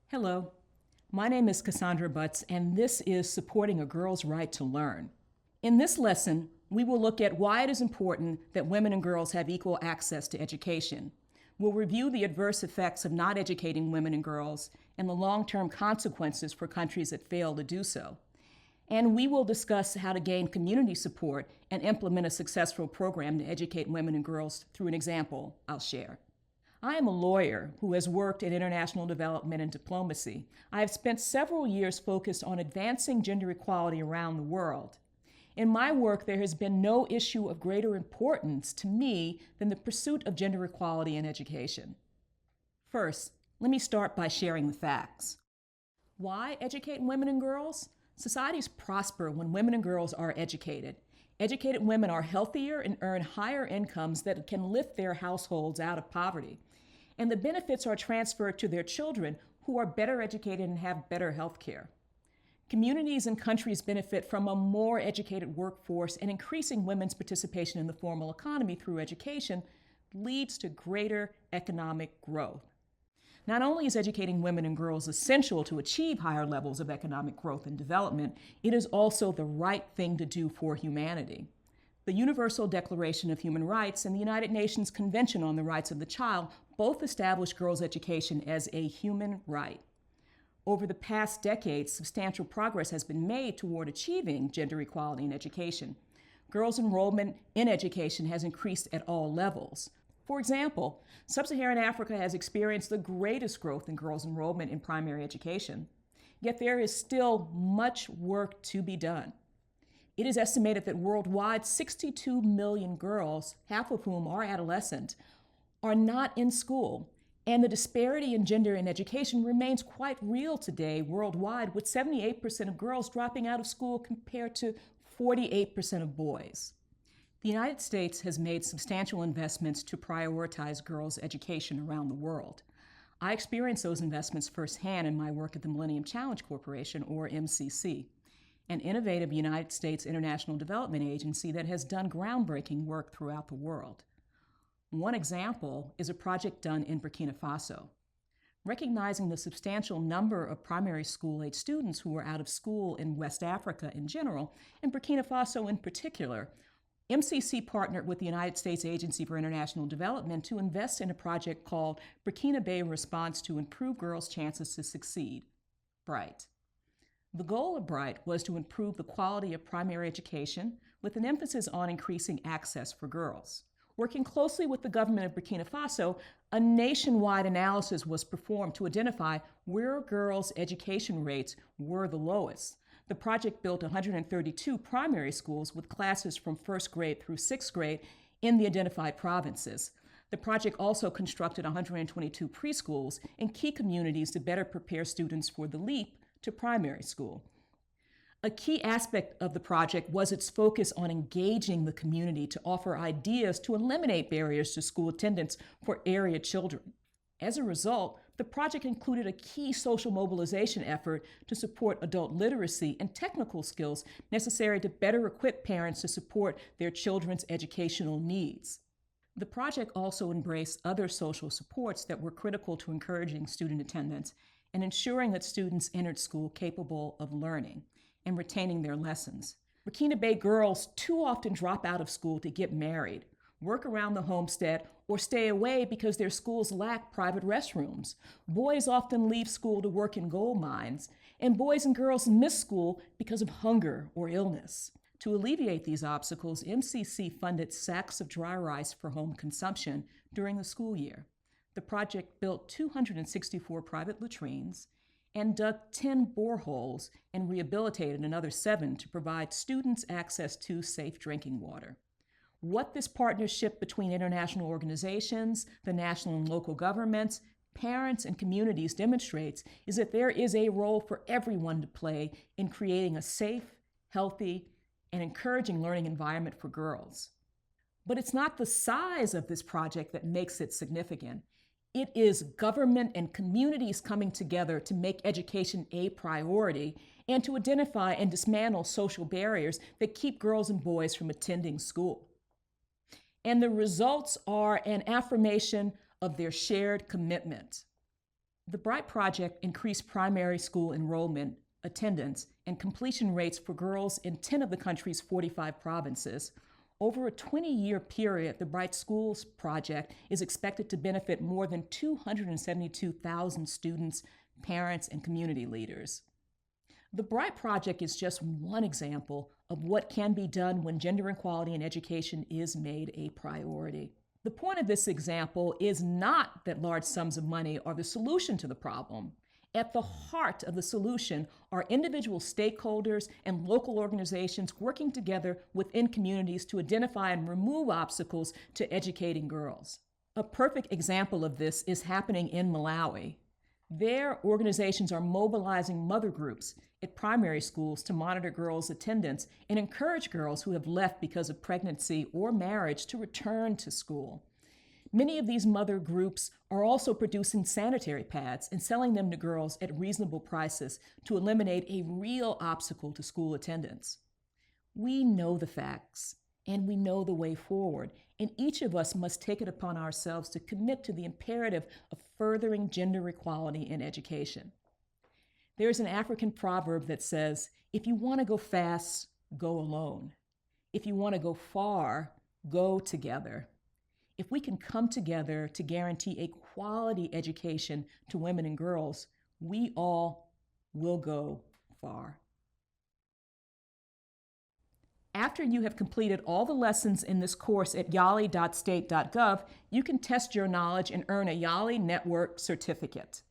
Hello, my name is Cassandra Butts, and this is Supporting a Girl's Right to Learn. In this lesson, we will look at why it is important that women and girls have equal access to education. We'll review the adverse effects of not educating women and girls and the long-term consequences for countries that fail to do so. And we will discuss how to gain community support and implement a successful program to educate women and girls through an example I'll share. I am a lawyer who has worked in international development and diplomacy. I have spent several years focused on advancing gender equality around the world. In my work, there has been no issue of greater importance to me than the pursuit of gender equality in education. First, let me start by sharing the facts. Why educate women and girls? Societies prosper when women and girls are educated. Educated women are healthier and earn higher incomes that can lift their households out of poverty. And the benefits are transferred to their children, who are better educated and have better health care. Communities and countries benefit from a more educated workforce, and increasing women's participation in the formal economy through education leads to greater economic growth. Not only is educating women and girls essential to achieve higher levels of economic growth and development, it is also the right thing to do for humanity. The Universal Declaration of Human Rights and the United Nations Convention on the Rights of the Child both establish girls' education as a human right. Over the past decades, substantial progress has been made toward achieving gender equality in education. Girls' enrollment in education has increased at all levels. For example, Sub-Saharan Africa has experienced the greatest growth in girls' enrollment in primary education. Yet there is still much work to be done. It is estimated that worldwide 62 million girls, half of whom are adolescent, are not in school. And the disparity in gender in education remains quite real today worldwide, with 78% of girls dropping out of school compared to 48% of boys. The United States has made substantial investments to prioritize girls' education around the world. I experienced those investments firsthand in my work at the Millennium Challenge Corporation, or MCC, an innovative United States international development agency that has done groundbreaking work throughout the world. One example is a project done in Burkina Faso. Recognizing the substantial number of primary school-age students who are out of school in West Africa in general, and Burkina Faso in particular, MCC partnered with the United States Agency for International Development to invest in a project called Burkina Bay Response to Improve Girls' Chances to Succeed, BRIGHT. The goal of BRIGHT was to improve the quality of primary education with an emphasis on increasing access for girls. Working closely with the government of Burkina Faso, a nationwide analysis was performed to identify where girls' education rates were the lowest. The project built 132 primary schools with classes from first grade through sixth grade in the identified provinces. The project also constructed 122 preschools in key communities to better prepare students for the leap to primary school. A key aspect of the project was its focus on engaging the community to offer ideas to eliminate barriers to school attendance for area children. As a result, the project included a key social mobilization effort to support adult literacy and technical skills necessary to better equip parents to support their children's educational needs. The project also embraced other social supports that were critical to encouraging student attendance and ensuring that students entered school capable of learning and retaining their lessons. Burkina Bay girls too often drop out of school to get married, work around the homestead, or stay away because their schools lack private restrooms. Boys often leave school to work in gold mines, and boys and girls miss school because of hunger or illness. To alleviate these obstacles, MCC funded sacks of dry rice for home consumption during the school year. The project built 264 private latrines and dug 10 boreholes and rehabilitated another 7 to provide students access to safe drinking water. What this partnership between international organizations, the national and local governments, parents, and communities demonstrates is that there is a role for everyone to play in creating a safe, healthy, and encouraging learning environment for girls. But it's not the size of this project that makes it significant. It is government and communities coming together to make education a priority and to identify and dismantle social barriers that keep girls and boys from attending school. And the results are an affirmation of their shared commitment. The BRIGHT project increased primary school enrollment, attendance, and completion rates for girls in 10 of the country's 45 provinces. Over a 20-year period, the Bright Schools project is expected to benefit more than 272,000 students, parents, and community leaders. The Bright project is just one example of what can be done when gender equality in education is made a priority. The point of this example is not that large sums of money are the solution to the problem. At the heart of the solution are individual stakeholders and local organizations working together within communities to identify and remove obstacles to educating girls. A perfect example of this is happening in Malawi. There, organizations are mobilizing mother groups at primary schools to monitor girls' attendance and encourage girls who have left because of pregnancy or marriage to return to school. Many of these mother groups are also producing sanitary pads and selling them to girls at reasonable prices to eliminate a real obstacle to school attendance. We know the facts and we know the way forward, and each of us must take it upon ourselves to commit to the imperative of furthering gender equality in education. There's an African proverb that says, if you want to go fast, go alone. If you want to go far, go together. If we can come together to guarantee a quality education to women and girls, we all will go far. After you have completed all the lessons in this course at yali.state.gov, you can test your knowledge and earn a YALI Network certificate.